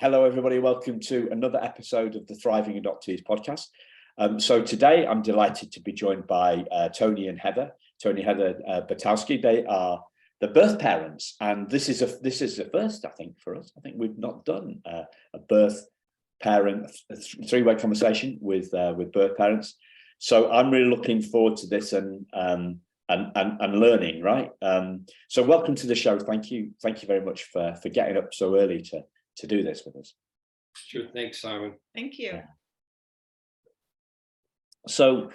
Hello, everybody. Welcome to another episode of the Thriving Adoptees podcast. So today I'm delighted to be joined by Tony and Heather Bertauski. They are the birth parents, and this is a first, I think, for us. I think we've not done a birth parent three-way conversation with birth parents. So I'm really looking forward to this and learning. Right. So welcome to the show. Thank you very much for getting up so early to do this with us. Sure. Thanks, Simon. Thank you. Yeah. So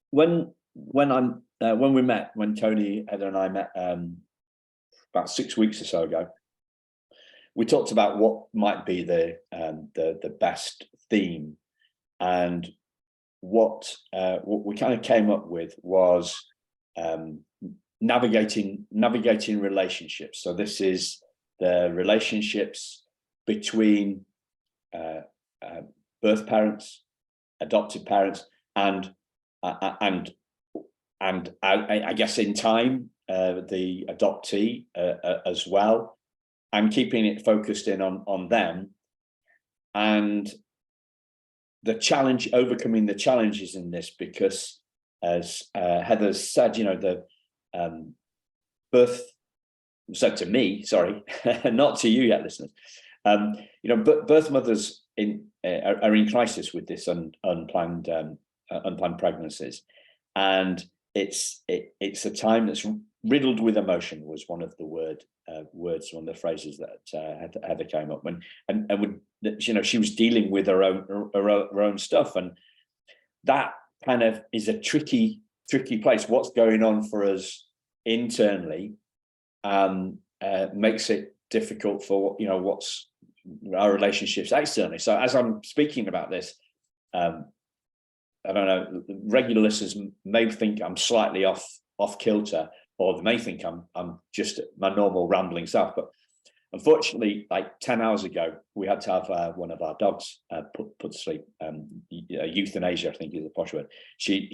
when we met, when Tony, Heather, and I met about 6 weeks or so ago, we talked about what might be the best theme, and what we kind of came up with was navigating relationships. So this is the relationships between birth parents, adopted parents, and I guess in time the adoptee as well, and keeping it focused in on them, and the challenge, overcoming the challenges in this, because as Heather said, the birth said to me, sorry, not to you yet, listeners. Birth mothers are in crisis with this unplanned pregnancies, and it's a time that's riddled with emotion. Was one of the one of the phrases that Heather came up when, and she was dealing with her own stuff, and that kind of is a tricky place. What's going on for us internally makes it difficult for what's our relationships externally. So as I'm speaking about this, I don't know, regular listeners may think I'm slightly off kilter, or they may think I'm just my normal rambling self. But unfortunately, like 10 hours ago, we had to have one of our dogs put to sleep. Euthanasia, I think, is the posh word. She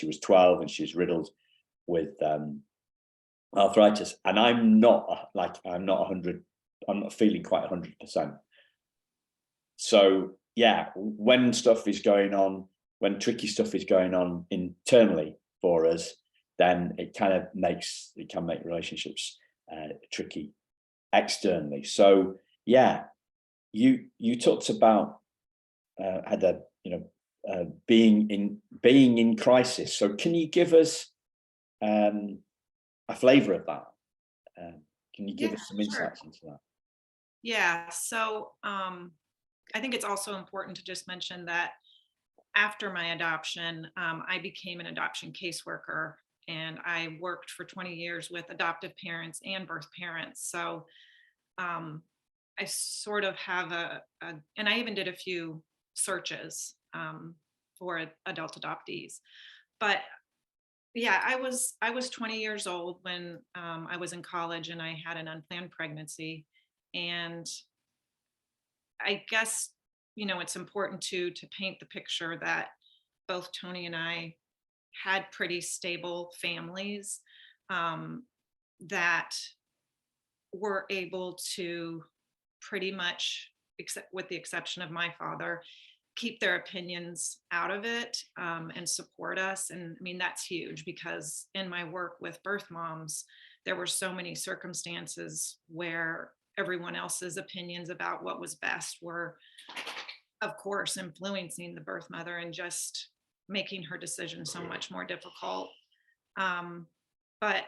was 12 and she's riddled with arthritis, and I'm not 100. I'm not feeling quite 100%. So yeah, when stuff is going on, when tricky stuff is going on internally for us, then it can make relationships tricky externally. So yeah, you talked about Heather, being in crisis. So can you give us a flavour of that? Can you give us some insights into that? Yeah, so I think it's also important to just mention that after my adoption, I became an adoption caseworker, and I worked for 20 years with adoptive parents and birth parents. So I sort of have and I even did a few searches for adult adoptees. But yeah, I was 20 years old when I was in college, and I had an unplanned pregnancy. And I guess, it's important to paint the picture that both Tony and I had pretty stable families that were able to pretty much, except with the exception of my father, keep their opinions out of it and support us. And I mean, that's huge, because in my work with birth moms, there were so many circumstances where everyone else's opinions about what was best were, of course, influencing the birth mother and just making her decision so much more difficult. And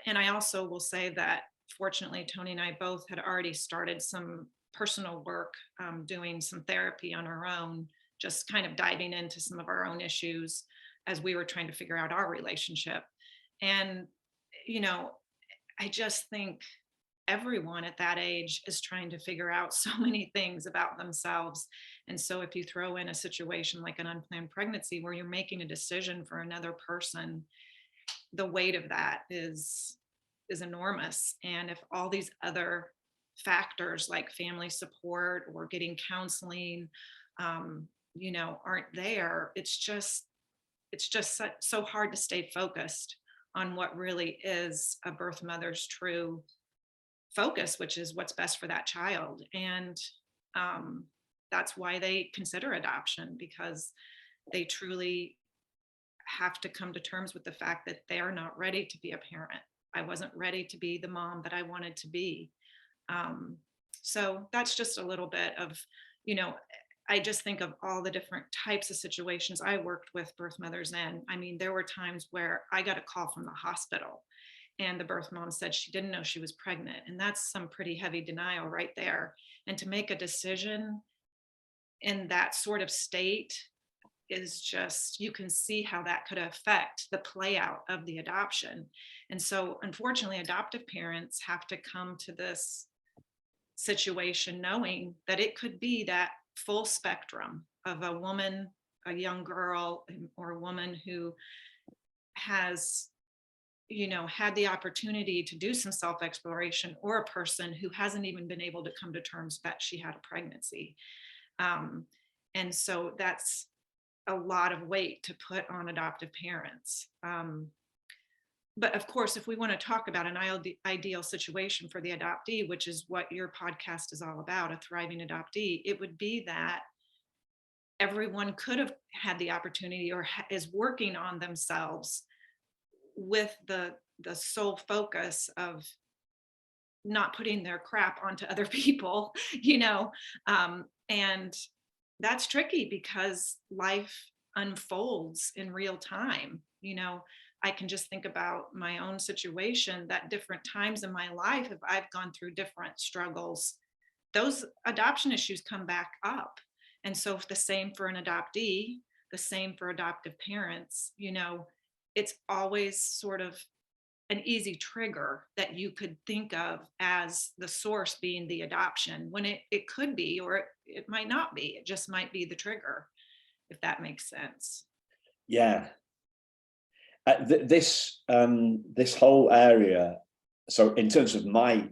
I also will say that fortunately, Tony and I both had already started some personal work, doing some therapy on our own, just kind of diving into some of our own issues as we were trying to figure out our relationship. And, I just think everyone at that age is trying to figure out so many things about themselves. And so if you throw in a situation like an unplanned pregnancy where you're making a decision for another person, the weight of that is enormous. And if all these other factors like family support or getting counseling, aren't there, it's just so hard to stay focused on what really is a birth mother's true focus, which is what's best for that child. And that's why they consider adoption, because they truly have to come to terms with the fact that they are not ready to be a parent. I wasn't ready to be the mom that I wanted to be. So that's just a little bit of, you know, I just think of all the different types of situations I worked with birth mothers in. I mean, there were times where I got a call from the hospital and the birth mom said she didn't know she was pregnant. And that's some pretty heavy denial right there. And to make a decision in that sort of state is just, you can see how that could affect the play out of the adoption. And so unfortunately, adoptive parents have to come to this situation knowing that it could be that full spectrum of a woman, a young girl, or a woman who has, you know, had the opportunity to do some self-exploration, or a person who hasn't even been able to come to terms that she had a pregnancy. And so that's a lot of weight to put on adoptive parents. But of course, if we want to talk about an ideal situation for the adoptee, which is what your podcast is all about, a thriving adoptee, it would be that everyone could have had the opportunity or is working on themselves with the sole focus of not putting their crap onto other people, you know, and that's tricky because life unfolds in real time. You know, I can just think about my own situation, that different times in my life, if I've gone through different struggles, those adoption issues come back up. And so the same for an adoptee, the same for adoptive parents, you know, it's always sort of an easy trigger that you could think of as the source being the adoption, when it could be, or it might not be. It just might be the trigger, if that makes sense. Yeah. This whole area. So in terms of my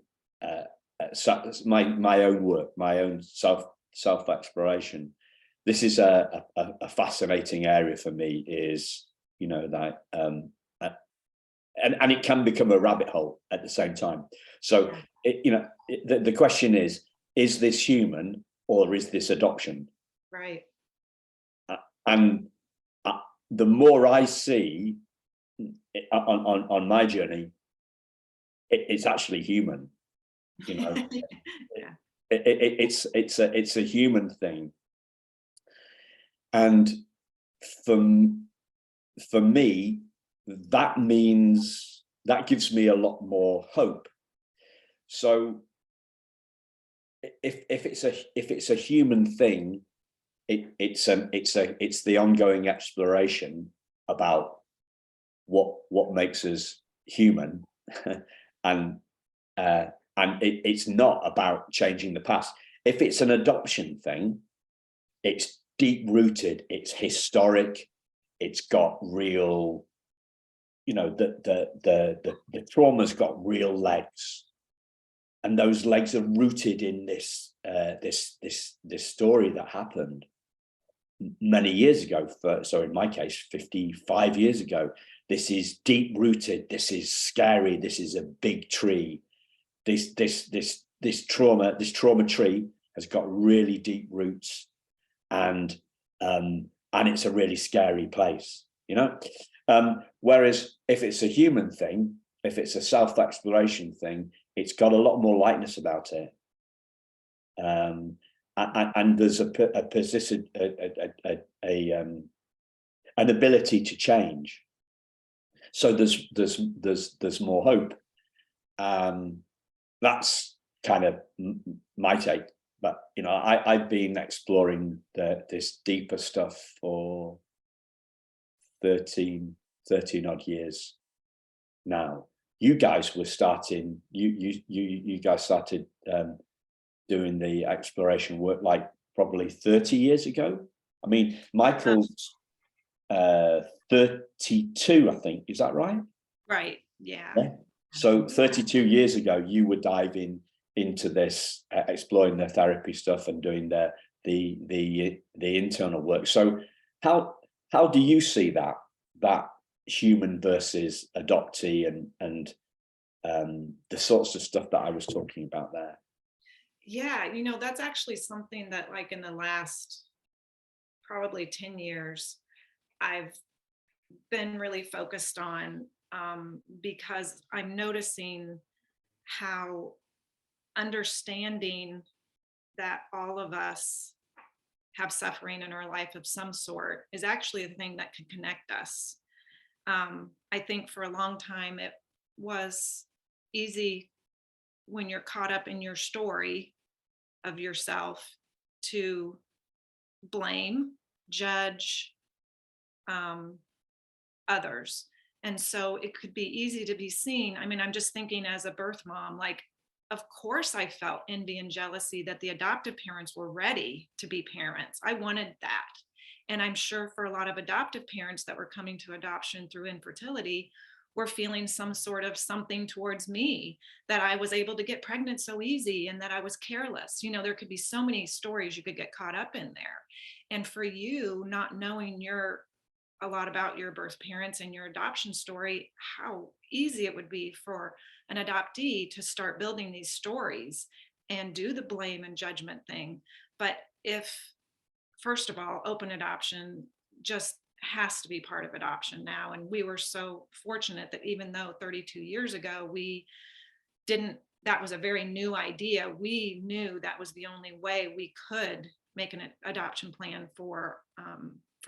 my own work, my own self exploration, this is a fascinating area for me. Is, you know, that and it can become a rabbit hole at the same time. So the question is this human or is this adoption? Right. And the more I see on my journey, it's actually human. You know, Yeah. it's a human thing, and for me, that means that gives me a lot more hope. So if it's a human thing, it's the ongoing exploration about what makes us human, and it's not about changing the past. If it's an adoption thing, it's deep rooted, it's historic, it's got real, you know, the trauma's got real legs, and those legs are rooted in this story that happened many years ago. So in my case, 55 years ago. This is deep rooted. This is scary. This is a big tree. This trauma tree has got really deep roots, and it's a really scary place, you know. Whereas if it's a human thing, if it's a self-exploration thing, it's got a lot more lightness about it, and there's an ability to change. So there's more hope. That's kind of my take. But you know, I've been exploring this deeper stuff for 13 odd years now. You guys were starting. You guys started doing the exploration work like probably 30 years ago. I mean, Michael's 32, I think. Is that right? Right. Yeah. So 32 years ago, you were diving into this, exploring the therapy stuff and doing the internal work. So how do you see that human versus adoptee and the sorts of stuff that I was talking about there? Yeah, that's actually something that, like, in the last probably 10 years, I've been really focused on, because I'm noticing how understanding that all of us have suffering in our life of some sort is actually the thing that can connect us. I think for a long time it was easy when you're caught up in your story of yourself to blame, judge, um, others. And so it could be easy to be seen. I mean, I'm just thinking as a birth mom, like, of course, I felt envy and jealousy that the adoptive parents were ready to be parents. I wanted that. And I'm sure for a lot of adoptive parents that were coming to adoption through infertility were feeling some sort of something towards me, that I was able to get pregnant so easy and that I was careless. There could be so many stories you could get caught up in there. And for you, not knowing a lot about your birth parents and your adoption story, how easy it would be for an adoptee to start building these stories and do the blame and judgment thing. But if, first of all, open adoption just has to be part of adoption now. And we were so fortunate that even though 32 years ago, we didn't, that was a very new idea, we knew that was the only way we could make an adoption plan for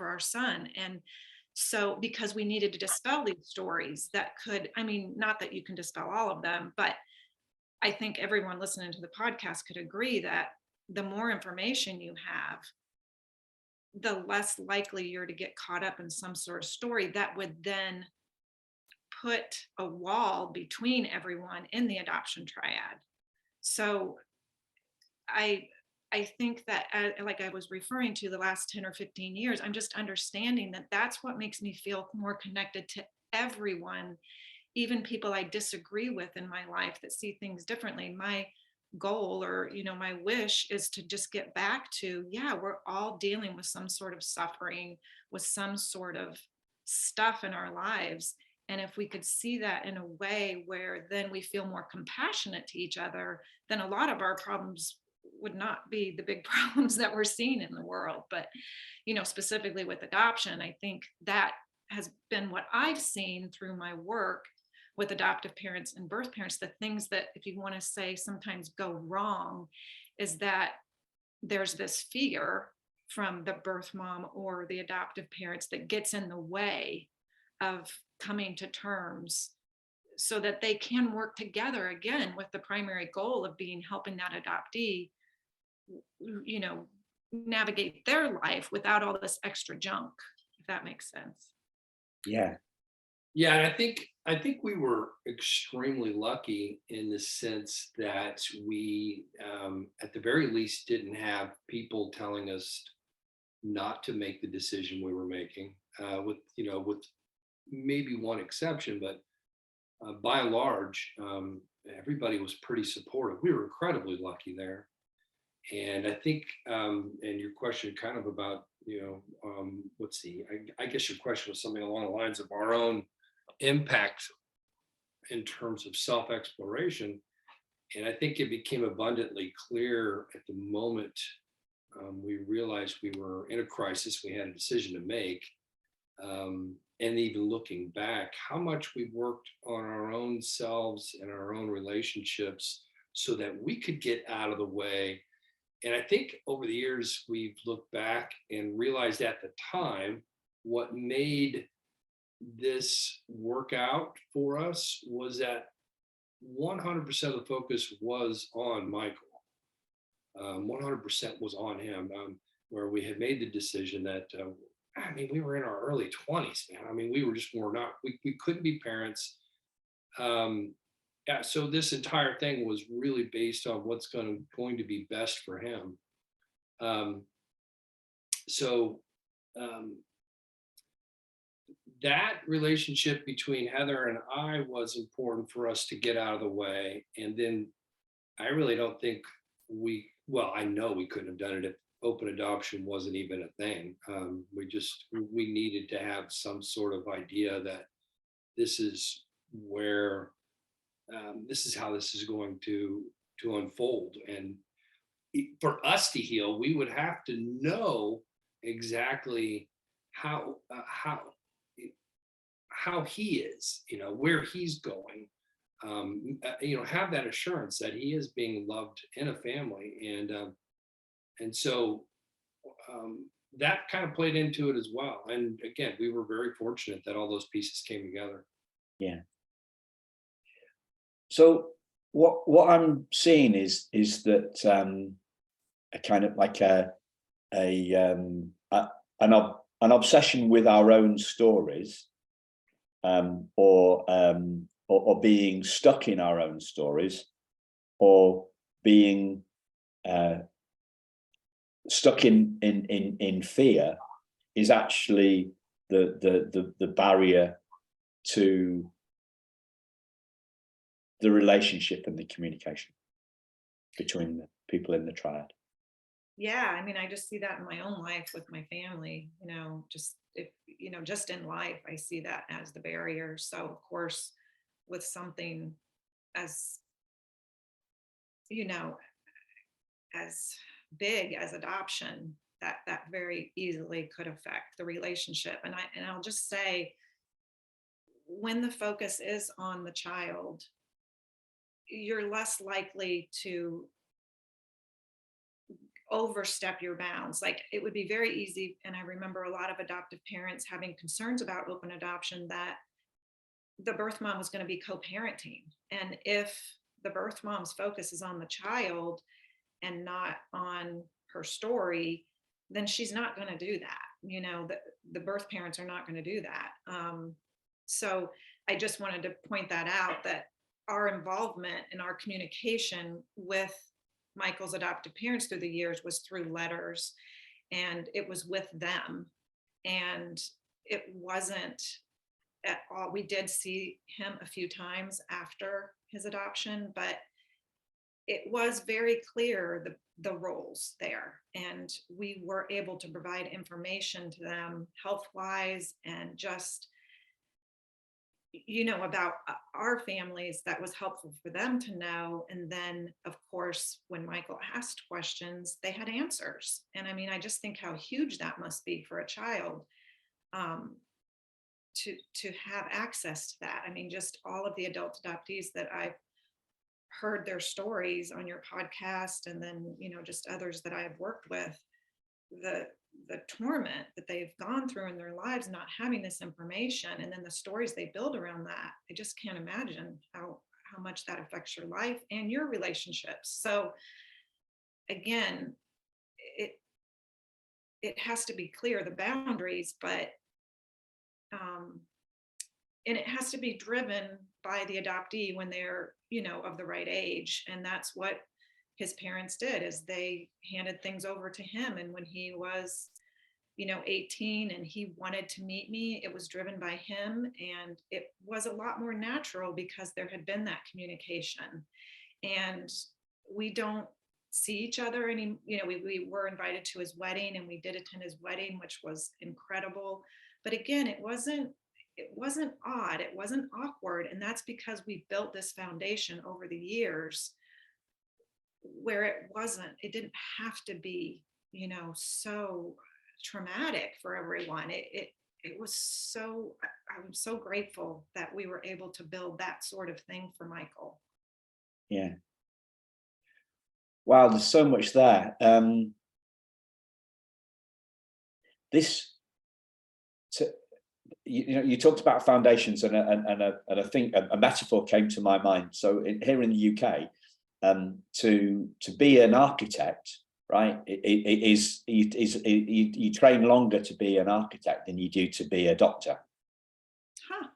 our son. And so, because we needed to dispel these stories that could, I mean, not that you can dispel all of them, but I think everyone listening to the podcast could agree that the more information you have, the less likely you're to get caught up in some sort of story that would then put a wall between everyone in the adoption triad. So I I think that, like I was referring to, the last 10 or 15 years, I'm just understanding that that's what makes me feel more connected to everyone, even people I disagree with in my life that see things differently. My goal, or my wish, is to just get back to, yeah, we're all dealing with some sort of suffering, with some sort of stuff in our lives. And if we could see that in a way where then we feel more compassionate to each other, then a lot of our problems would not be the big problems that we're seeing in the world. But specifically with adoption, I think that has been what I've seen through my work with adoptive parents and birth parents. The things that, if you want to say, sometimes go wrong, is that there's this fear from the birth mom or the adoptive parents that gets in the way of coming to terms so that they can work together again with the primary goal of being helping that adoptee you know navigate their life without all this extra junk, if that makes sense. Yeah. Yeah, and I think we were extremely lucky in the sense that we, at the very least, didn't have people telling us not to make the decision we were making. With maybe one exception, but by and large, everybody was pretty supportive. We were incredibly lucky there. And I think, and your question kind of about, let's see, I guess your question was something along the lines of our own impact in terms of self-exploration. And I think it became abundantly clear at the moment we realized we were in a crisis, we had a decision to make. And even looking back, how much we worked on our own selves and our own relationships so that we could get out of the way. And I think over the years, we've looked back and realized at the time what made this work out for us was that 100% of the focus was on Michael. 100% was on him, where we had made the decision that, we were in our early 20s, man. We couldn't be parents. Yeah, so this entire thing was really based on what's going to be best for him. So that relationship between Heather and I was important for us to get out of the way. And then I really don't think I know we couldn't have done it if open adoption wasn't even a thing. We needed to have some sort of idea that this is where, this is how this is going to unfold. And for us to heal, we would have to know exactly how he is, where he's going, have that assurance that he is being loved in a family. And so that kind of played into it as well. And again, we were very fortunate that all those pieces came together. Yeah. So what I'm seeing is that a kind of like an obsession with our own stories, or being stuck in our own stories, or being stuck in fear, is actually the barrier to the relationship and the communication between the people in the triad. Yeah, I mean, I just see that in my own life with my family, just in life, I see that as the barrier. So of course, with something as, as big as adoption, that very easily could affect the relationship. And I'll just say, when the focus is on the child, you're less likely to overstep your bounds. Like, it would be very easy, and I remember a lot of adoptive parents having concerns about open adoption, that the birth mom was going to be co-parenting, and if the birth mom's focus is on the child and not on her story, then she's not going to do that. The birth parents are not going to do that. So I just wanted to point that out, that our involvement and our communication with Michael's adoptive parents through the years was through letters, and it was with them. And it wasn't at all, we did see him a few times after his adoption, but it was very clear the roles there. And we were able to provide information to them health-wise, and just, about our families, that was helpful for them to know. And then of course, when Michael asked questions, they had answers. And I mean, I just think how huge that must be for a child, to have access to that. I mean, just all of the adult adoptees that I've heard their stories on your podcast, and then, just others that I've worked with, the torment that they've gone through in their lives, not having this information, and then the stories they build around that. I just can't imagine how much that affects your life and your relationships. So again, it has to be clear, the boundaries, but and it has to be driven by the adoptee when they're, of the right age. And that's what his parents did, is they handed things over to him. And when he was, 18 and he wanted to meet me, it was driven by him. And it was a lot more natural because there had been that communication. And we don't see each other any, we were invited to his wedding, and we did attend his wedding, which was incredible. But again, it wasn't odd, it wasn't awkward. And that's because we built this foundation over the years, where it didn't have to be, so traumatic for everyone. It was so, I'm so grateful that we were able to build that sort of thing for Michael. Yeah. Wow, there's so much there. You talked about foundations, and I think a metaphor came to my mind. So here in the UK, to be an architect, right, you train longer to be an architect than you do to be a doctor. Huh.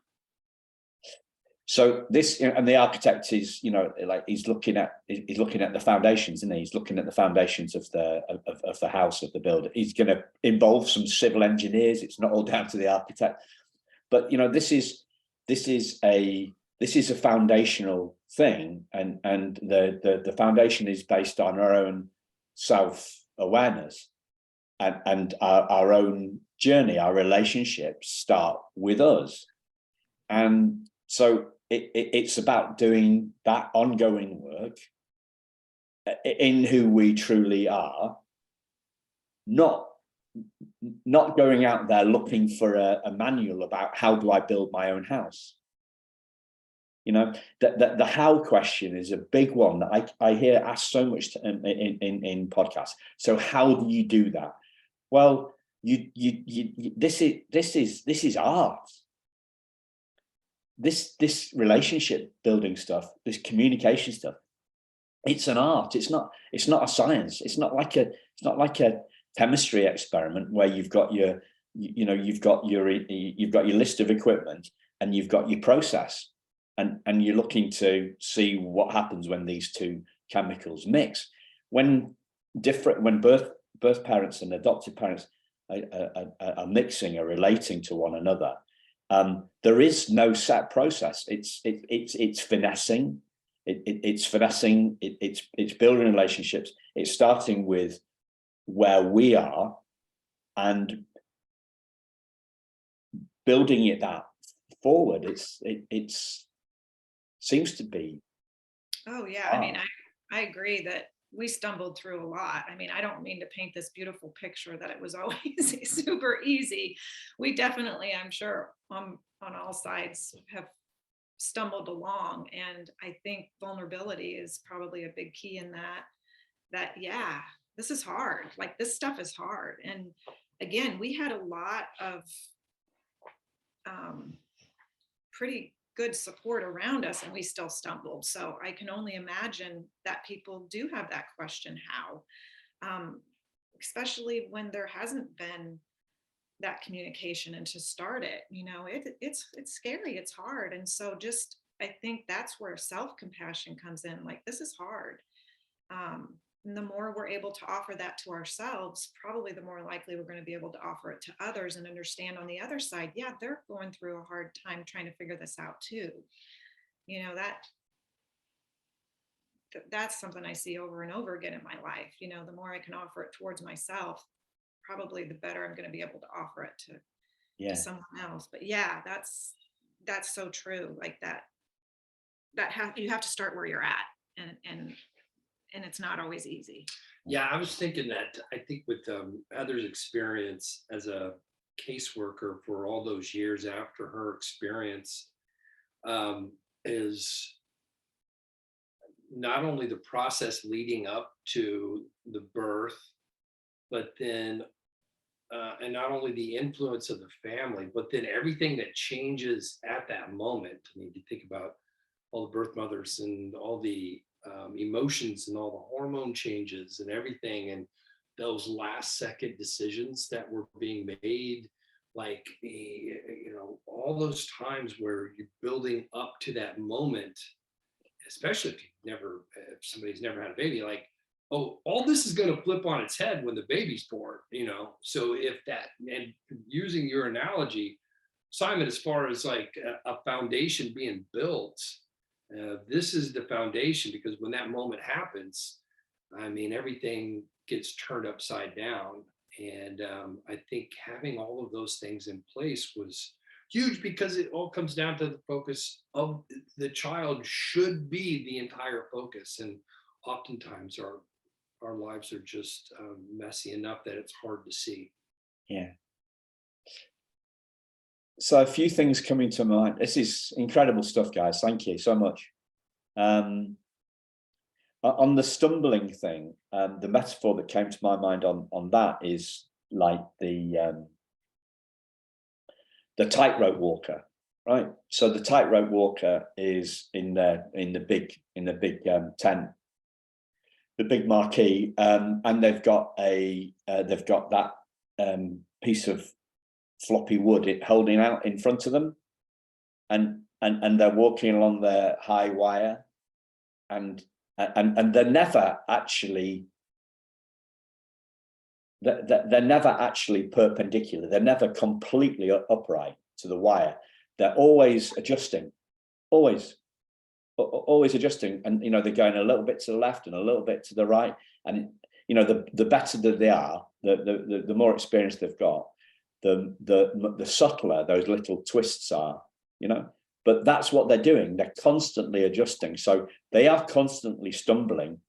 So this, and the architect is, like he's looking at the foundations, isn't he? He's looking at the foundations of the house, of the builder. He's going to involve some civil engineers. It's not all down to the architect, but this is a foundational thing, and the foundation is based on our own self-awareness, and our own journey. Our relationships start with us, and so it's about doing that ongoing work in who we truly are, not going out there looking for a manual about how do I build my own house. You know, the how question is a big one that I hear asked so much in podcasts. So how do you do that? Well, this is art. This relationship building stuff, this communication stuff, it's an art. It's not a science. It's not like a chemistry experiment where you've got your list of equipment and you've got your process, and you're looking to see what happens when these two chemicals mix. When birth parents and adoptive parents are mixing or relating to one another, there is no set process. It's finessing. It's finessing. It's building relationships. It's starting with where we are and building it that forward. It's seems to be. Oh yeah, I mean, I agree that we stumbled through a lot. I mean, I don't mean to paint this beautiful picture that it was always super easy. We definitely, I'm sure, on all sides have stumbled along, and I think vulnerability is probably a big key in that yeah, this is hard. Like, this stuff is hard. And again, we had a lot of pretty good support around us, and we still stumbled. So I can only imagine that people do have that question, how, especially when there hasn't been that communication, and to start it, you know, it's scary, it's hard. And so just, I think that's where self-compassion comes in. Like, this is hard. And the more we're able to offer that to ourselves, probably the more likely we're going to be able to offer it to others and understand on the other side, yeah, they're going through a hard time trying to figure this out too. You know, that's something I see over and over again in my life. You know, the more I can offer it towards myself, probably the better I'm going to be able to offer it to someone else. But yeah, that's so true. Like you have to start where you're at, and it's not always easy. Yeah, I was thinking that. I think with Heather's experience as a caseworker for all those years after her experience, is not only the process leading up to the birth, but then and not only the influence of the family, but then everything that changes at that moment. I mean, you think about all the birth mothers and all the emotions and all the hormone changes and everything, and those last second decisions that were being made, like, you know, all those times where you're building up to that moment, especially if somebody's never had a baby, like, oh, all this is going to flip on its head when the baby's born, you know? So and using your analogy, Simon, as far as like a foundation being built, this is the foundation, because when that moment happens, I mean, everything gets turned upside down. And I think having all of those things in place was huge, because it all comes down to the focus of the child should be the entire focus. And oftentimes our lives are just messy enough that it's hard to see. Yeah. So a few things coming to mind. This is incredible stuff, guys. Thank you so much. On the stumbling thing, the metaphor that came to my mind on that is like the tightrope walker, right? So the tightrope walker is in the big tent, the big marquee, and they've got that piece of floppy wood holding out in front of them, and they're walking along the high wire, and they're never actually perpendicular. They're never completely upright to the wire. They're always adjusting, always adjusting, and you know, they're going a little bit to the left and a little bit to the right, and you know, the better that they are, the more experience they've got, the subtler those little twists are, you know. But that's what they're doing. They're constantly adjusting. So they are constantly stumbling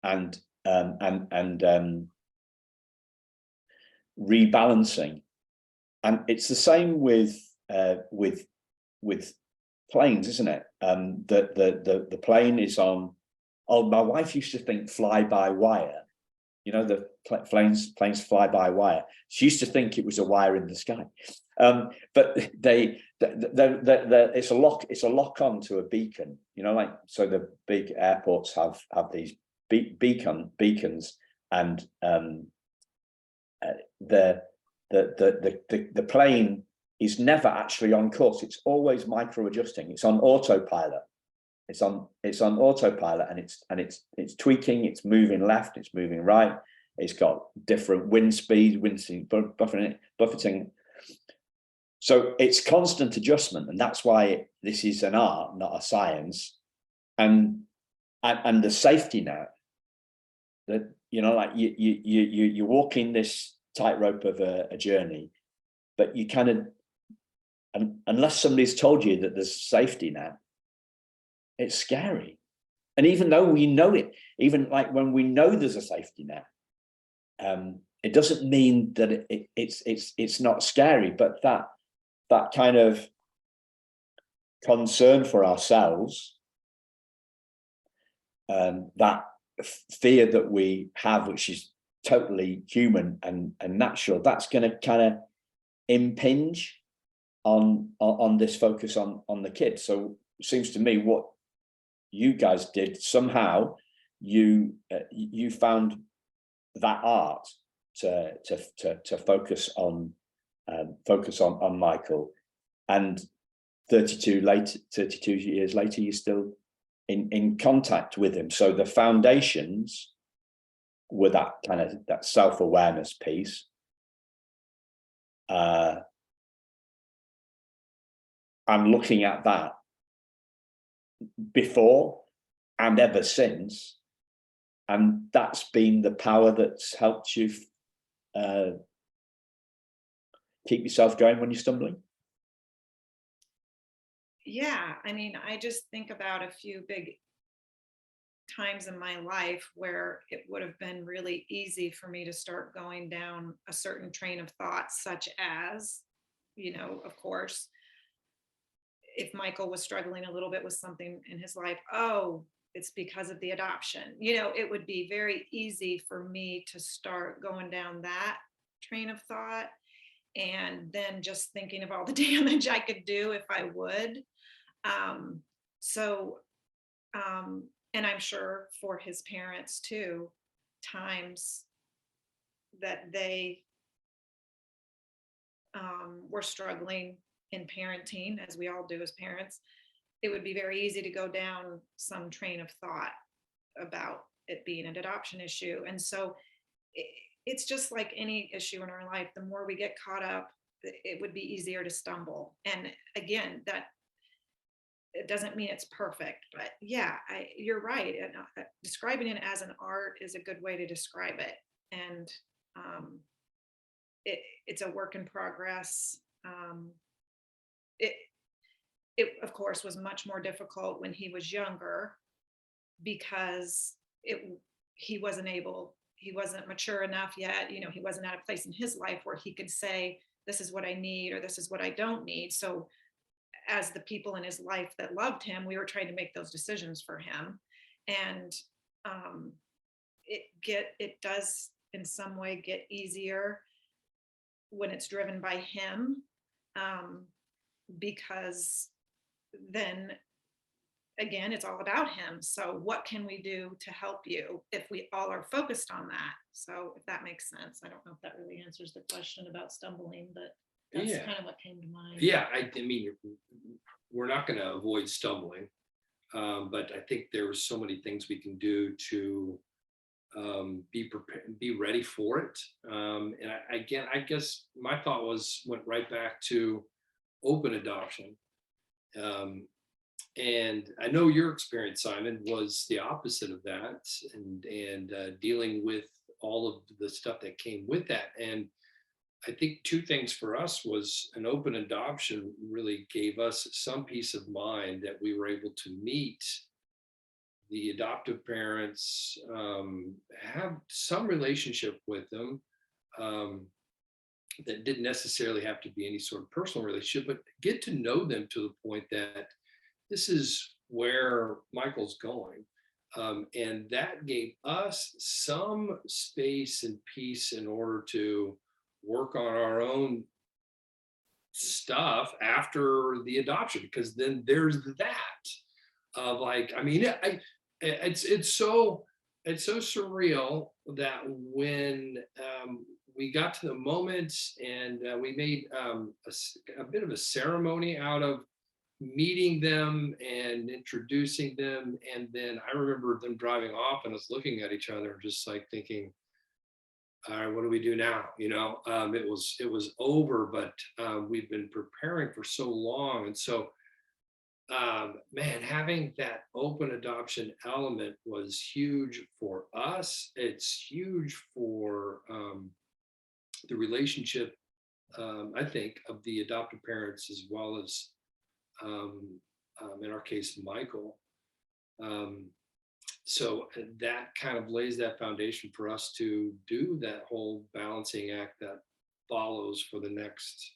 and rebalancing. And it's the same with planes, isn't it? The plane is on. Oh, my wife used to think fly by wire. You know, the planes fly by wire. She used to think it was a wire in the sky, but it's a lock on to a beacon. You know, like, so the big airports have these beacons, and the plane is never actually on course. It's always micro adjusting. It's on autopilot. It's on autopilot, and it's tweaking. It's moving left. It's moving right. It's got different wind speed, buffeting. So it's constant adjustment, and that's why this is an art, not a science. And the safety net, that, you know, like you're walking this tightrope of a journey, but you kind of, unless somebody's told you that there's a safety net, it's scary. And even though we know it, even like when we know there's a safety net, it doesn't mean that it's not scary. But that kind of concern for ourselves, that fear that we have, which is totally human and natural, that's going to kind of impinge on this focus on the kids. So it seems to me what you guys did, somehow you found that art to focus on Michael, and 32 years later you're still in contact with him. So the foundations were that self-awareness piece, I'm looking at that before and ever since, and that's been the power that's helped you keep yourself going when you're stumbling. Yeah, I mean, I just think about a few big times in my life where it would have been really easy for me to start going down a certain train of thought, such as, you know, of course, if Michael was struggling a little bit with something in his life, oh, it's because of the adoption. You know, it would be very easy for me to start going down that train of thought, and then just thinking of all the damage I could do if I would. And I'm sure for his parents too, times that they were struggling in parenting, as we all do as parents, it would be very easy to go down some train of thought about it being an adoption issue. And so it's just like any issue in our life, the more we get caught up, it would be easier to stumble. And again, that it doesn't mean it's perfect, but yeah, you're right. And describing it as an art is a good way to describe it. And it's a work in progress. It of course was much more difficult when he was younger, because he wasn't mature enough yet. You know, he wasn't at a place in his life where he could say, this is what I need, or this is what I don't need. So as the people in his life that loved him, we were trying to make those decisions for him. And it does in some way get easier when it's driven by him, because then again, it's all about him. So what can we do to help you if we all are focused on that? So if that makes sense. I don't know if that really answers the question about stumbling, but that's kind of what came to mind. Yeah, I mean, we're not going to avoid stumbling, but I think there's so many things we can do to be prepared, be ready for it. And I guess my thought went right back to open adoption. And I know your experience, Simon, was the opposite of that, and dealing with all of the stuff that came with that. And I think two things for us was an open adoption really gave us some peace of mind that we were able to meet the adoptive parents have some relationship with them that didn't necessarily have to be any sort of personal relationship, but get to know them to the point that this is where Michael's going. And that gave us some space and peace in order to work on our own stuff after the adoption, because then there's that of like, I mean, it's so surreal that when we got to the moment and we made a bit of a ceremony out of meeting them and introducing them, and then I remember them driving off and us looking at each other just like thinking, all right, what do we do now? You know, it was over, but we've been preparing for so long. And so, man, having that open adoption element was huge for us. It's huge for the relationship, I think, of the adoptive parents, as well as, in our case, Michael. So that kind of lays that foundation for us to do that whole balancing act that follows for the next,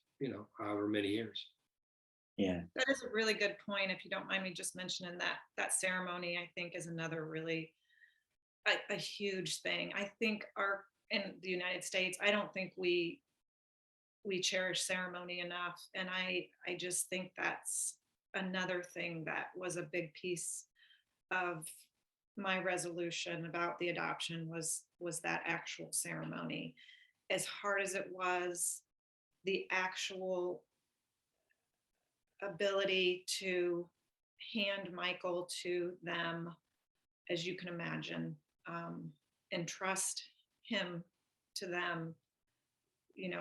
however many years. Yeah. That is a really good point. If you don't mind me just mentioning that ceremony, I think is another really a huge thing. I think in the United States, I don't think we cherish ceremony enough. And I just think that's another thing that was a big piece of my resolution about the adoption was that actual ceremony. As hard as it was, the actual ability to hand Michael to them, as you can imagine, and trust him to them.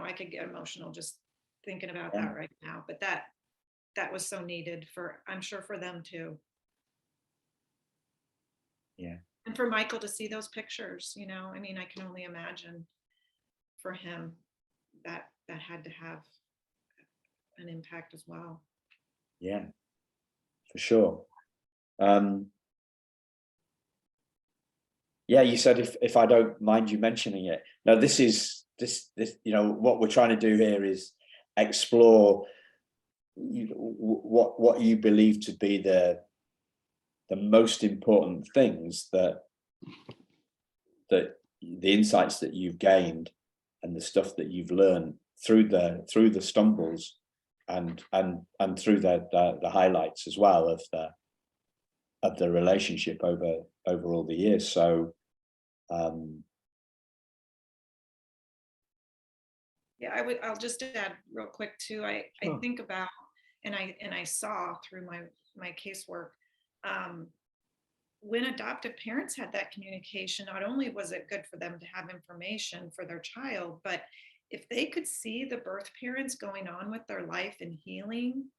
I could get emotional just thinking about that right now, but that was so needed I'm sure for them too. Yeah. And for Michael to see those pictures, I mean, I can only imagine for him that had to have an impact as well. Yeah, for sure. Yeah, you said if I don't mind you mentioning it. Now, this what we're trying to do here is explore what you believe to be the most important things that the insights that you've gained and the stuff that you've learned through the stumbles and through the highlights as well of the relationship over all the years. So yeah, I'll just add real quick too. I think about and I saw through my casework, when adoptive parents had that communication, not only was it good for them to have information for their child, but if they could see the birth parents going on with their life and healing,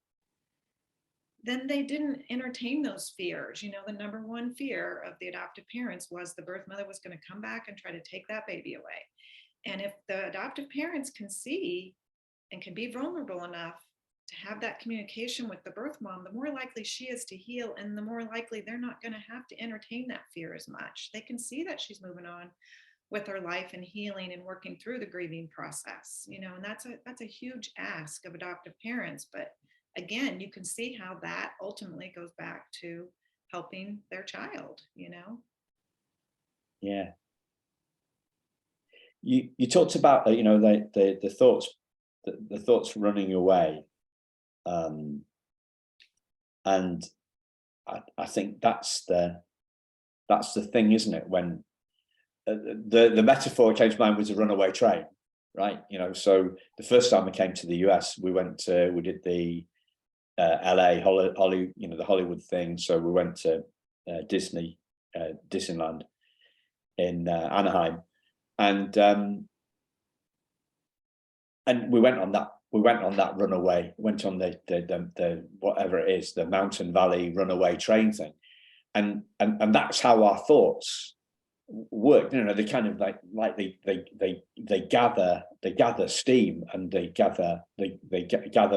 then they didn't entertain those fears. The number one fear of the adoptive parents was the birth mother was going to come back and try to take that baby away. And if the adoptive parents can see and can be vulnerable enough to have that communication with the birth mom, the more likely she is to heal, and the more likely they're not going to have to entertain that fear as much. They can see that she's moving on with her life and healing and working through the grieving process, and that's a huge ask of adoptive parents. But again, you can see how that ultimately goes back to helping their child. Yeah. You talked about the thoughts running away, and I think that's the thing, isn't it? When the metaphor came to mind was a runaway train, right? So the first time I came to the US, we did the LA the Hollywood thing. So we went to Disneyland in Anaheim, and we went on that runaway, went on the whatever it is, the Mountain Valley runaway train thing, and that's how our thoughts work. They kind of like they gather steam, and they gather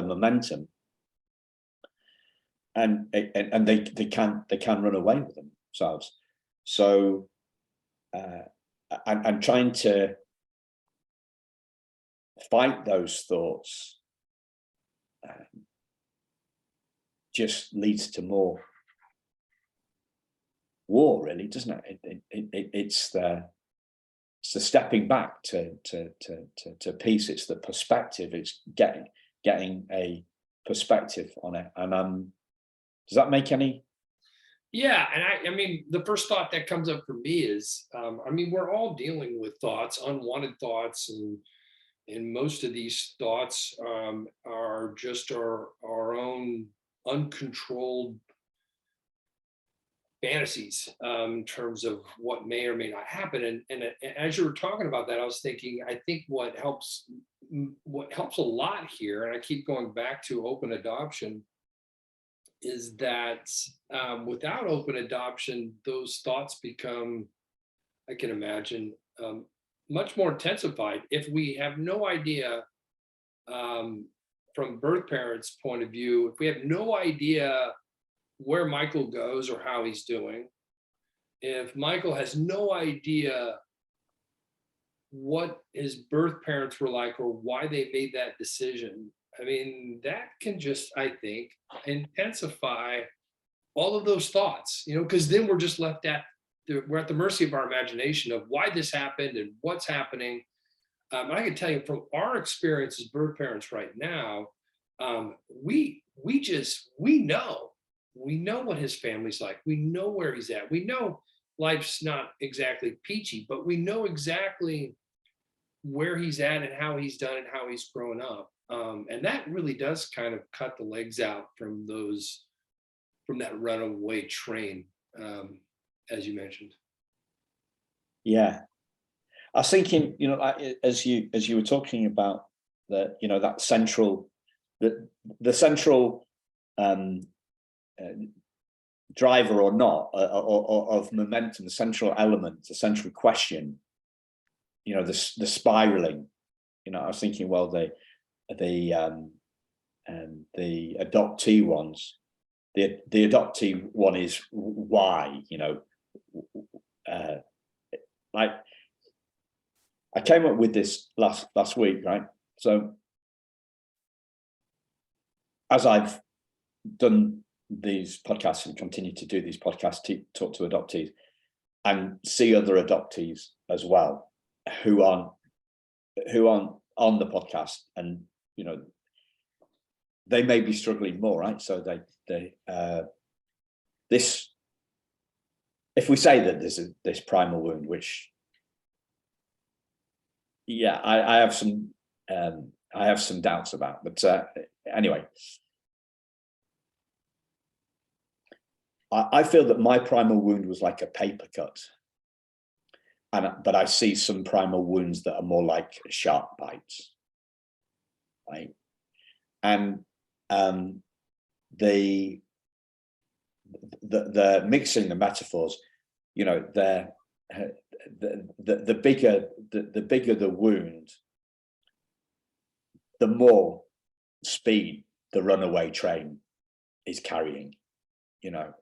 momentum, and they can run away with them. themselves. So I'm trying to fight those thoughts just leads to more war, really, doesn't it? It's the stepping back to peace. It's the perspective. It's getting a perspective on it. And does that make any? Yeah, and I mean, the first thought that comes up for me is, I mean, we're all dealing with thoughts, unwanted thoughts, and most of these thoughts are just our own uncontrolled fantasies in terms of what may or may not happen. And as you were talking about that, I was thinking, I think what helps a lot here, and I keep going back to open adoption, is that without open adoption, those thoughts become, I can imagine, much more intensified. If we have no idea, from birth parents' point of view, if we have no idea where Michael goes or how he's doing, if Michael has no idea what his birth parents were like or why they made that decision, I mean, that can just, I think, intensify all of those thoughts, because then we're just left we're at the mercy of our imagination of why this happened and what's happening. And I can tell you from our experience as birth parents right now, we know what his family's like. We know where he's at. We know life's not exactly peachy, but we know exactly where he's at and how he's done and how he's grown up. And that really does kind of cut the legs out from that runaway train, as you mentioned. Yeah, I was thinking, as you were talking about that central, the central driver or not or of momentum, the central element, the central question, the spiraling. I was thinking, well, the adoptee ones, the adoptee one is why, like I came up with this last week, right? So as I've done these podcasts and continue to do these podcasts, talk to adoptees and see other adoptees as well who aren't on the podcast, and they may be struggling more, right? So this, if we say that there's this primal wound, which I have some doubts about, but anyway, I feel that my primal wound was like a paper cut, but I see some primal wounds that are more like sharp bites, right? And the mixing the metaphors, the bigger the wound, the more speed the runaway train is carrying. The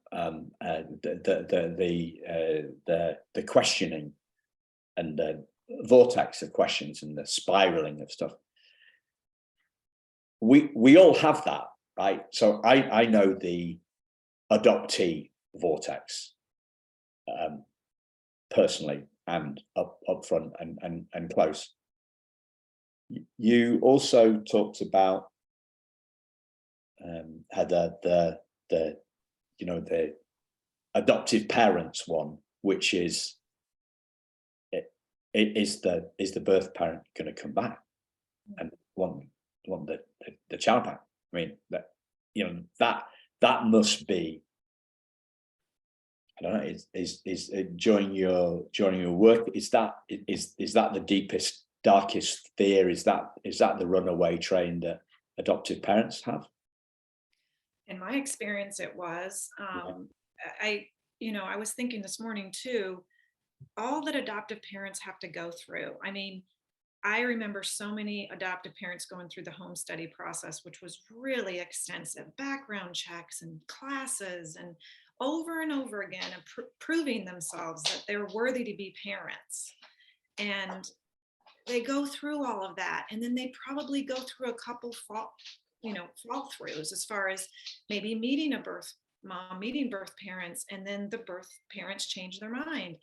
questioning and the vortex of questions and the spiraling of stuff. We all have that, right? So I know the adoptee vortex personally and up front and close. You also talked about how the adoptive parents one, which is the birth parent going to come back and want the child back? I mean, that must be, I don't know, is during your work, is that the deepest, darkest fear? Is that the runaway train that adoptive parents have? In my experience, it was. I was thinking this morning too, all that adoptive parents have to go through. I mean, I remember so many adoptive parents going through the home study process, which was really extensive, background checks and classes and over and over again and proving themselves that they're worthy to be parents. And they go through all of that, and then they probably go through a couple fall throughs, as far as maybe meeting a birth mom, meeting birth parents, and then the birth parents change their mind.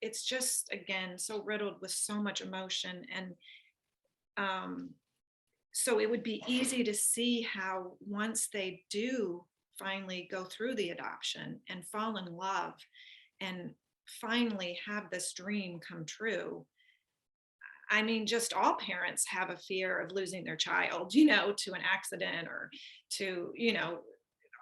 It's just again so riddled with so much emotion. And so it would be easy to see how once they do finally go through the adoption and fall in love and finally have this dream come true. I mean, just all parents have a fear of losing their child, to an accident, or to,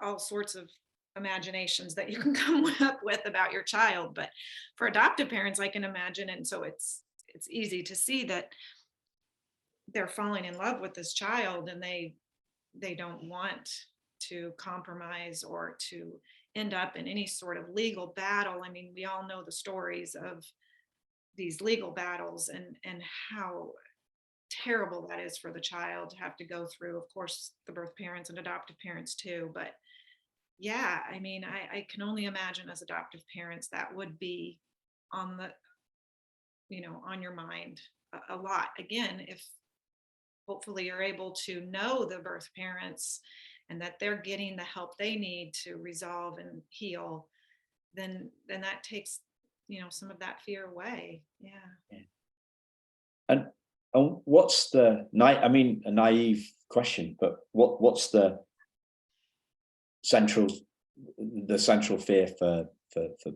all sorts of imaginations that you can come up with about your child. But for adoptive parents, I can imagine. And so it's easy to see that they're falling in love with this child, and they don't want to compromise or to end up in any sort of legal battle. I mean, we all know the stories of these legal battles and how terrible that is for the child to have to go through. Of course, the birth parents and adoptive parents too. But yeah, I mean, I can only imagine as adoptive parents that would be on on your mind a lot. Again, if hopefully you're able to know the birth parents and that they're getting the help they need to resolve and heal, then that takes some of that fear away. Yeah. And what's a naive question, but what's the central fear for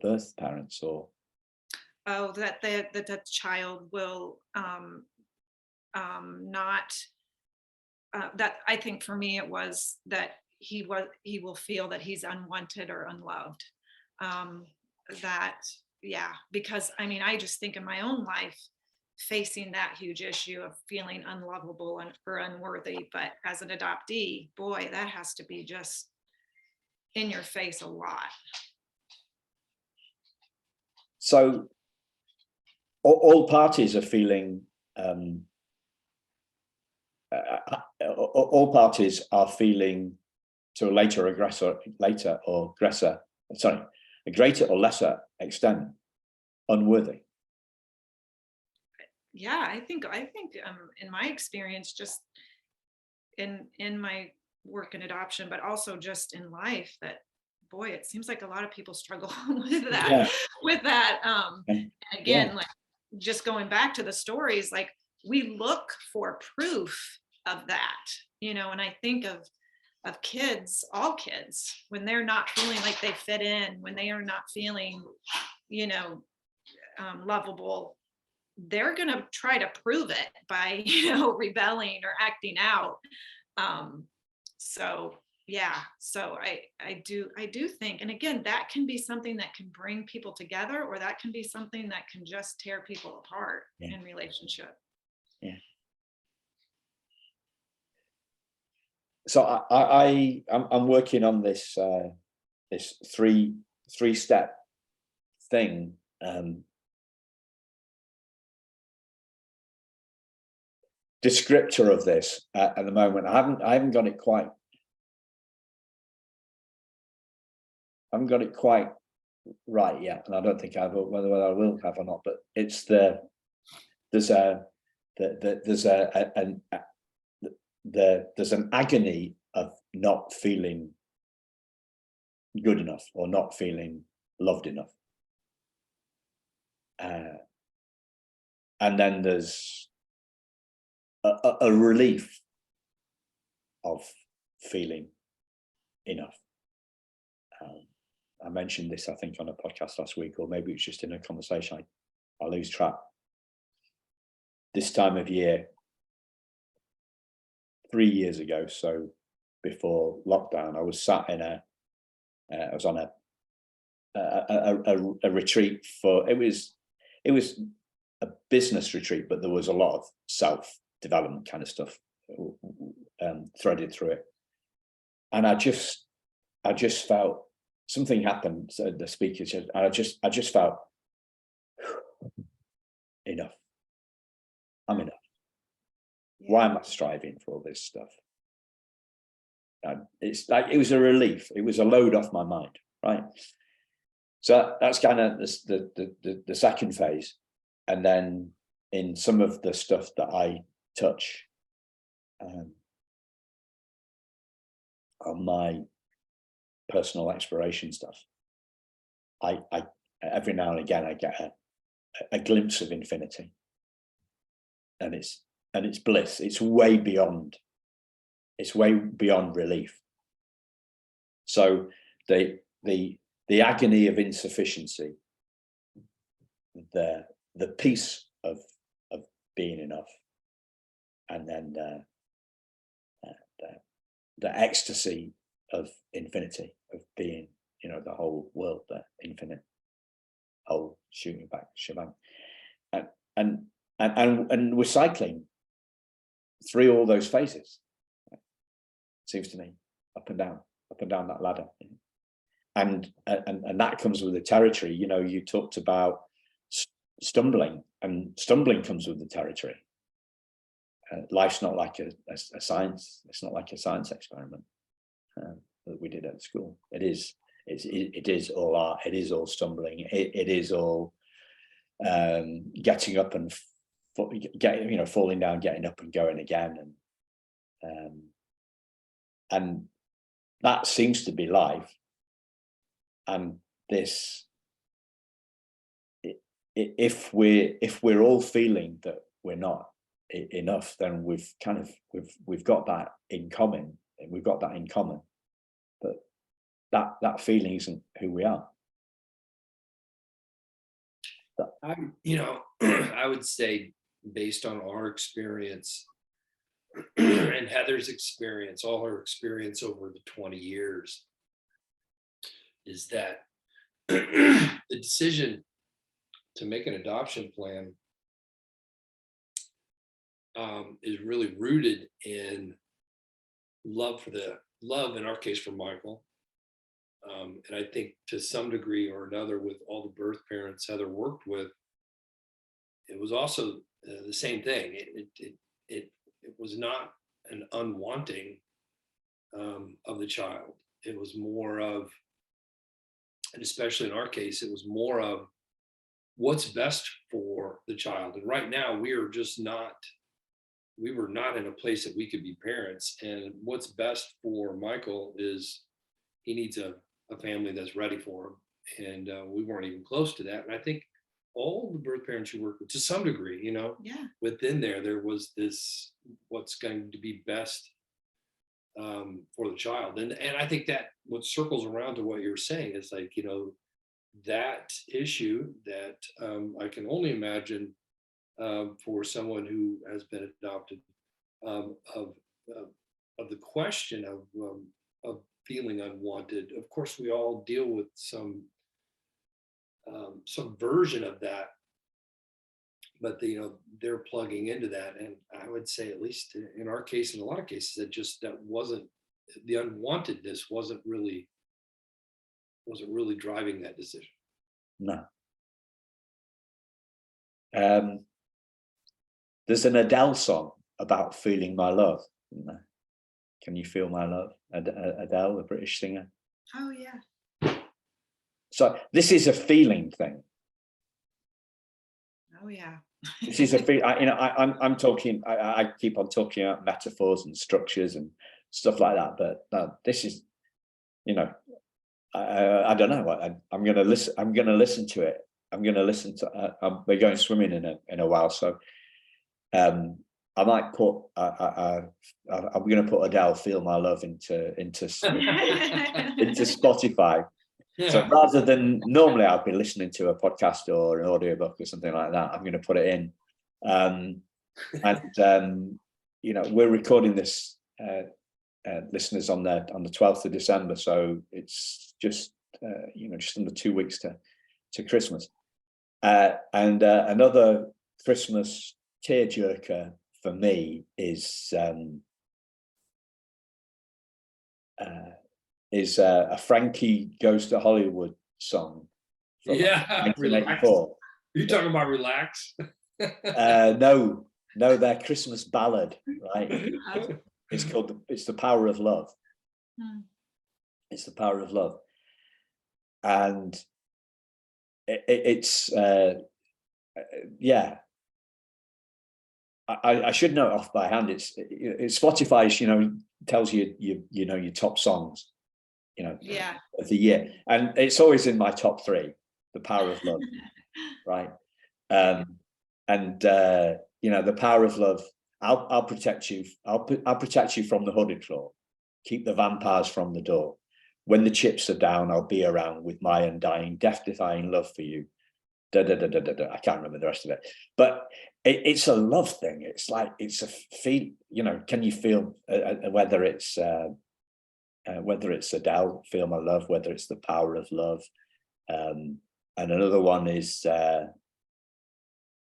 birth parents? Or that the child will not, that I think for me it was that he will feel that he's unwanted or unloved. That, yeah, because I mean, I just think in my own life, facing that huge issue of feeling unlovable or unworthy, but as an adoptee, boy, that has to be just in your face a lot. So all parties are feeling, all parties are feeling to a greater or lesser extent unworthy. Yeah, I think in my experience, just in my work in adoption, but also just in life, that boy, it seems like a lot of people struggle with that. Yeah. Again, Yeah. like just going back to the stories, like we look for proof of that, and I think of kids, all kids, when they're not feeling like they fit in, when they are not feeling, lovable, they're going to try to prove it by, rebelling or acting out. So yeah, so I do think, and again, that can be something that can bring people together, or that can be something that can just tear people apart in relationship. Yeah. So I'm working on this this three-step thing. Descriptor of this at the moment. I haven't got it quite. I haven't got it quite right yet, and I don't think I will, whether I will have or not. But it's there's an agony of not feeling good enough or not feeling loved enough, and then there's a relief of feeling enough. I mentioned this, I think, on a podcast last week, or maybe it's just in a conversation. I lose track. This time of year, 3 years ago, so before lockdown, I was sat in I was on a retreat for, it was a business retreat, but there was a lot of self-development kind of stuff threaded through it. And I just felt something happened. So the speaker said, I just felt enough. I'm enough. Why am I striving for all this stuff? it's like it was a relief. It was a load off my mind, right? So that's kind of the second phase. And then in some of the stuff that I touch on my personal exploration stuff, I every now and again I get a glimpse of infinity, and it's bliss. It's way beyond relief. So the agony of insufficiency, the peace of being enough, and then the ecstasy of infinity, of being, the whole world, the infinite whole shooting back shebang, and we're cycling through all those phases. Seems to me, up and down that ladder, and that comes with the territory. You talked about stumbling, and stumbling comes with the territory. Life's not like a science. It's not like a science experiment that we did at school. It is all art. It is all stumbling. It is all getting up and falling down, getting up and going again, and that seems to be life. And this, if we're all feeling that we're not enough, then we've got that in common. We've got that in common, but that feeling isn't who we are. I would say, based on our experience and Heather's experience, all her experience over the 20 years, is that the decision to make an adoption plan is really rooted in love in our case for Michael, and I think to some degree or another with all the birth parents Heather worked with, it was also the same thing. It was not an unwanting of the child. It was more of, and especially in our case, it was more of what's best for the child. And right now we were not in a place that we could be parents. And what's best for Michael is he needs a family that's ready for him. And we weren't even close to that. And I think all the birth parents you work with, to some degree, within there was this, what's going to be best for the child. And I think that what circles around to what you're saying is like, that issue that I can only imagine for someone who has been adopted, of the question of feeling unwanted. Of course, we all deal with some version of that, but they're plugging into that. And I would say, at least in our case, in a lot of cases, that wasn't, the unwantedness wasn't really driving that decision. No. There's an Adele song about feeling my love, isn't there? Can you feel my love? Adele, the British singer. Oh yeah. So this is a feeling thing. Oh yeah. This is a feel. I'm talking. I keep on talking about metaphors and structures and stuff like that. But this is, I don't know. I'm going to listen. I'm going to listen to it. I'm going to listen to. We're going swimming in a while, so I might put. I'm going to put Adele "Feel My Love" into Spotify. Yeah. So rather than normally I'd be listening to a podcast or an audiobook or something like that, I'm going to put it in. We're recording this, listeners, on the 12th of December, so it's just just under 2 weeks to Christmas. And another Christmas tearjerker for me is a Frankie Goes to Hollywood song from 1984. You talking about Relax? No, their Christmas ballad, right? It's called "It's the Power of Love." Hmm. It's the power of love. And it's yeah, I should know it off by hand. It's Spotify's, tells you your top songs, Yeah. of the year, and it's always in my top three. The power of love, right? And the power of love. I'll protect you. I'll protect you from the hooded claw. Keep the vampires from the door. When the chips are down, I'll be around with my undying, death-defying love for you. Da, da, da, da, da, da. I can't remember the rest of it, but it's a love thing. It's like it's a feel. Can you feel whether it's Adele, Feel My Love, whether it's The Power of Love, and another one is.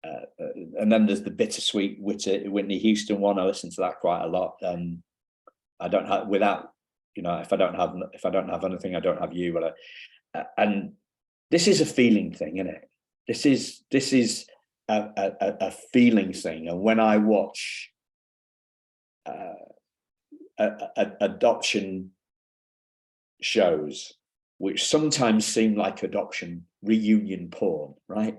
And then there's the bittersweet Whitney Houston one. I listen to that quite a lot. I don't have without, if I don't have anything, I don't have you. But and this is a feeling thing, isn't it? This is a feeling thing. And when I watch adoption shows, which sometimes seem like adoption reunion porn, right?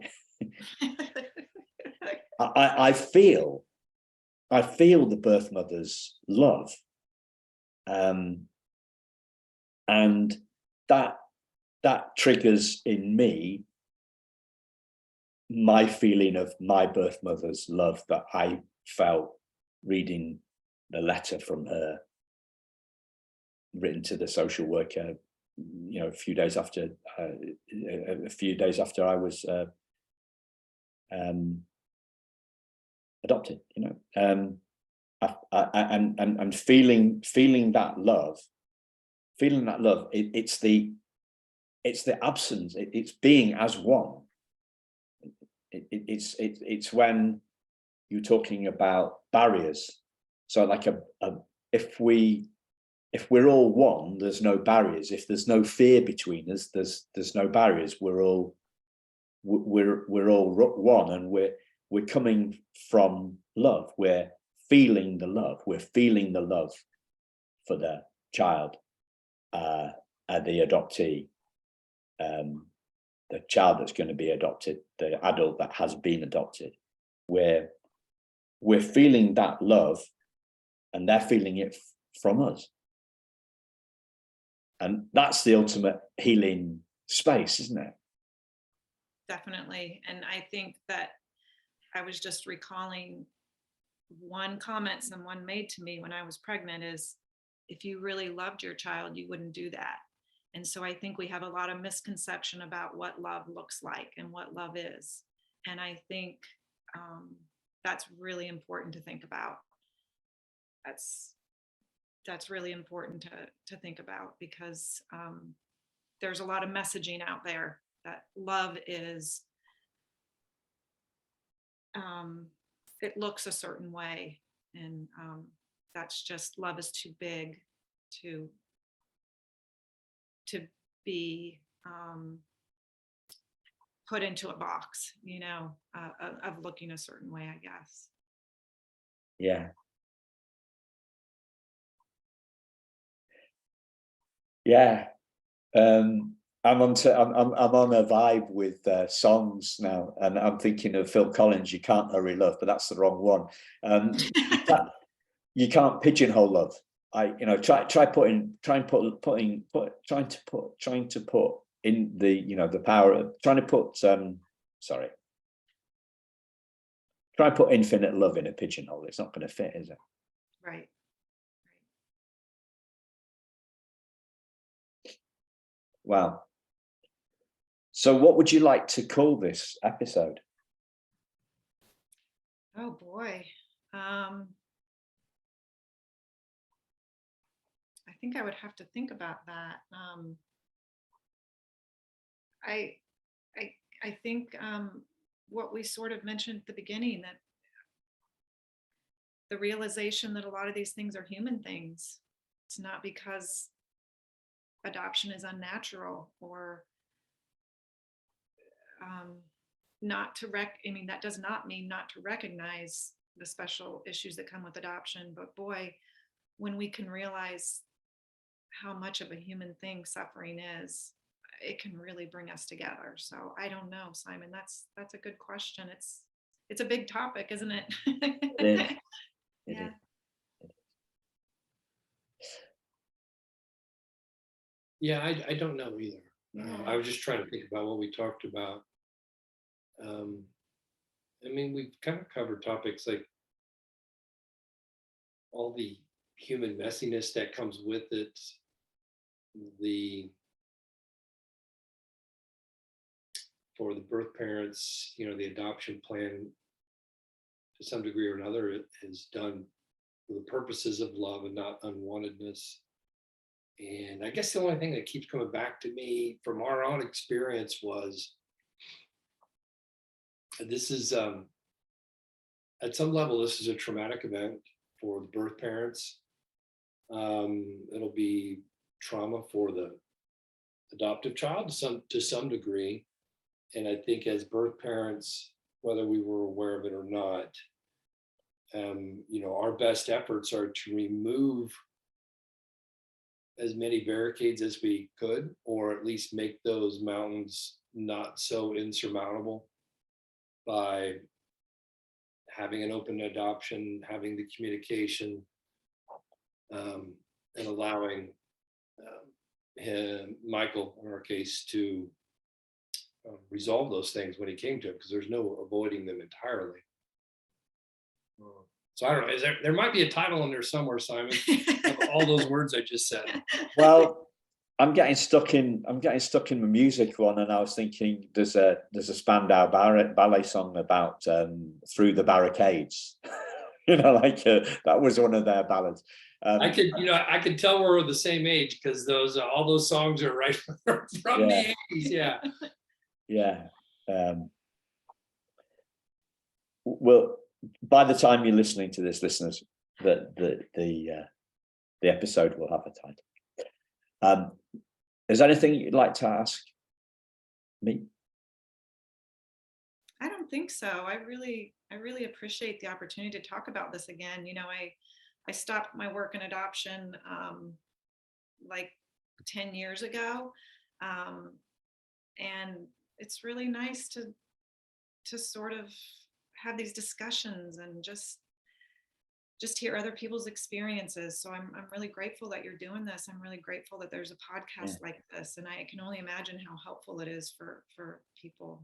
I feel the birth mother's love, and that triggers in me my feeling of my birth mother's love that I felt reading the letter from her, written to the social worker, a few days after I was adopted, and feeling that love, it's the absence, it's being as one. It's when you're talking about barriers. So like if we're all one, there's no barriers. If there's no fear between us, there's no barriers. We're all one, and we're coming from love. We're feeling the love. We're feeling the love for the child, the adoptee, the child that's going to be adopted, the adult that has been adopted. We're feeling that love, and they're feeling it from us. And that's the ultimate healing space, isn't it? Definitely. And I think that I was just recalling one comment someone made to me when I was pregnant is, if you really loved your child, you wouldn't do that. And so I think we have a lot of misconception about what love looks like and what love is. And I think that's really important to think about. That's really important to think about, because there's a lot of messaging out there that love is, it looks a certain way, and that's just, love is too big to be put into a box, of looking a certain way, I guess. Yeah. Yeah. I'm on a vibe with songs now, and I'm thinking of Phil Collins, You Can't Hurry Love, but that's the wrong one. You can't pigeonhole love. Trying to put in the power of trying to put try and put infinite love in a pigeonhole. It's not going to fit, is it? Right. Wow. So what would you like to call this episode? Oh boy. I think I would have to think about that. I think what we sort of mentioned at the beginning, that the realization that a lot of these things are human things. It's not because adoption is unnatural or that does not mean not to recognize the special issues that come with adoption. But boy, when we can realize how much of a human thing suffering is, it can really bring us together. So I don't know, Simon, that's a good question. It's a big topic, isn't it? It is. It Yeah. is. Yeah, I don't know either. Yeah. I was just trying to think about what we talked about. I mean, we've kind of covered topics like all the human messiness that comes with it, the for the birth parents, the adoption plan to some degree or another it is done for the purposes of love and not unwantedness. And I guess the only thing that keeps coming back to me from our own experience was this is at some level this is a traumatic event for the birth parents. It'll be trauma for the adoptive child to some degree. And I think as birth parents, whether we were aware of it or not, our best efforts are to remove as many barricades as we could, or at least make those mountains not so insurmountable by having an open adoption, having the communication, and allowing Michael, in our case, to resolve those things when he came to it, because there's no avoiding them entirely. So I don't know. There might be a title in there somewhere, Simon, of all those words I just said. Well, I'm getting stuck in the music one, and I was thinking there's a Spandau ballet song about Through the Barricades. That was one of their ballads. I could tell we're the same age because all those songs are right from the 80s. Yeah. Yeah. Well, by the time you're listening to this, listeners, the episode will have a title. Is there anything you'd like to ask me? I don't think so. I really appreciate the opportunity to talk about this again. I stopped my work in adoption like 10 years ago. And it's really nice to sort of have these discussions and just hear other people's experiences. So I'm really grateful that you're doing this. I'm really grateful that there's a podcast like this, and I can only imagine how helpful it is for people.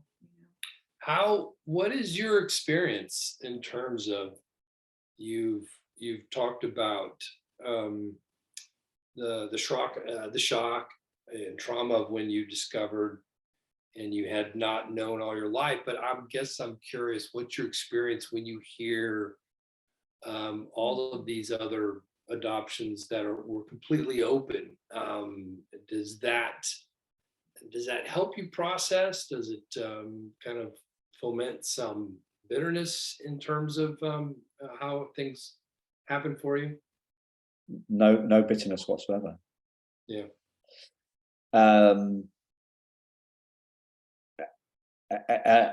What is your experience in terms of you've talked about the shock and trauma of when you discovered and you had not known all your life, but I'm curious, what's your experience when you hear all of these other adoptions that were completely open? Does that help you process? Does it kind of foment some bitterness in terms of how things happen for you? No bitterness whatsoever. Yeah.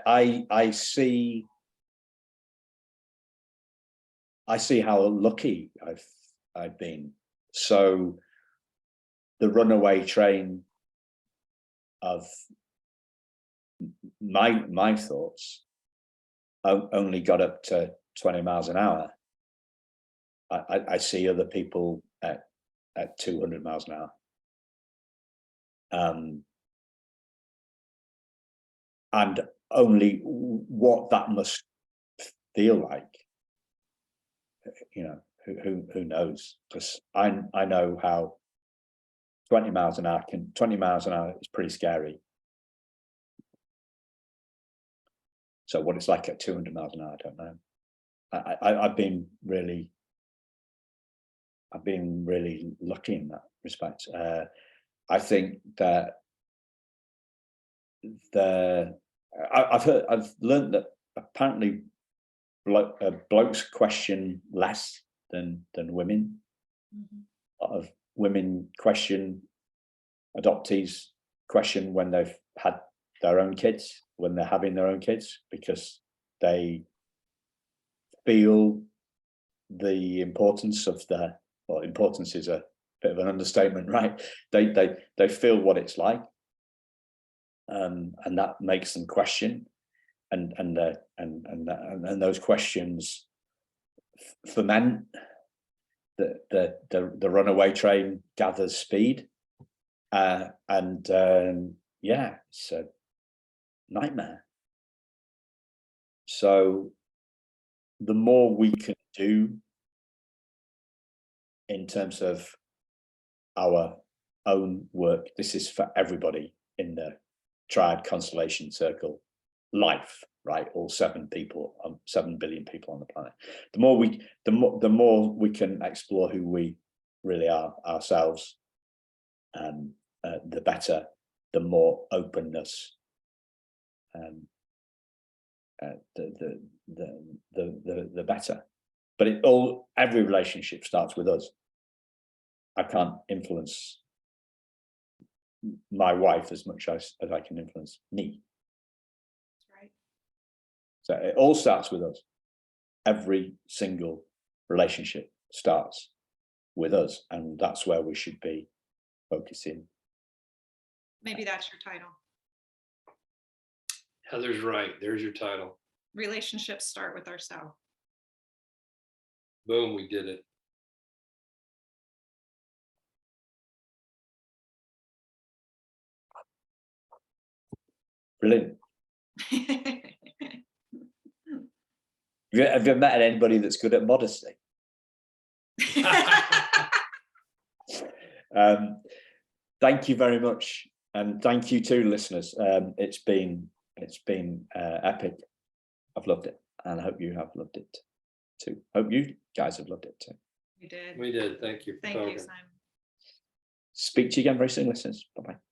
I see how lucky I've been. So the runaway train of my thoughts only got up to 20 miles an hour. I see other people at 200 miles an hour. And only what that must feel like, who knows? Because I know how 20 miles an hour is pretty scary. So what it's like at 200 miles an hour, I don't know. I've been really lucky in that respect. I think that I've learned that apparently blokes question less than women. Mm-hmm. A lot of women question, adoptees question when they've had their own kids, when they're having their own kids, because they feel the importance of importance is a bit of an understatement, right? They feel what it's like, and that makes them question, and those questions ferment. The runaway train gathers speed, yeah, it's a nightmare. So the more we can do in terms of our own work, this is for everybody in the triad constellation circle life, right? All 7 people, 7 billion people on the planet. The more we can explore who we really are ourselves, the better, the more openness, the better. But every relationship starts with us. I can't influence my wife as much as I can influence me. Right. So it all starts with us. Every single relationship starts with us, and that's where we should be focusing. Maybe that's your title. Heather's right. There's your title. Relationships start with ourselves. Boom, we did it. Brilliant. Have you met anybody that's good at modesty? Thank you very much, and thank you to listeners. It's been epic. I've loved it, and I hope you have loved it too. Hope you guys have loved it too. We did. We did. Thank you. Thank you, Simon. Speak to you again very soon, listeners. Bye bye.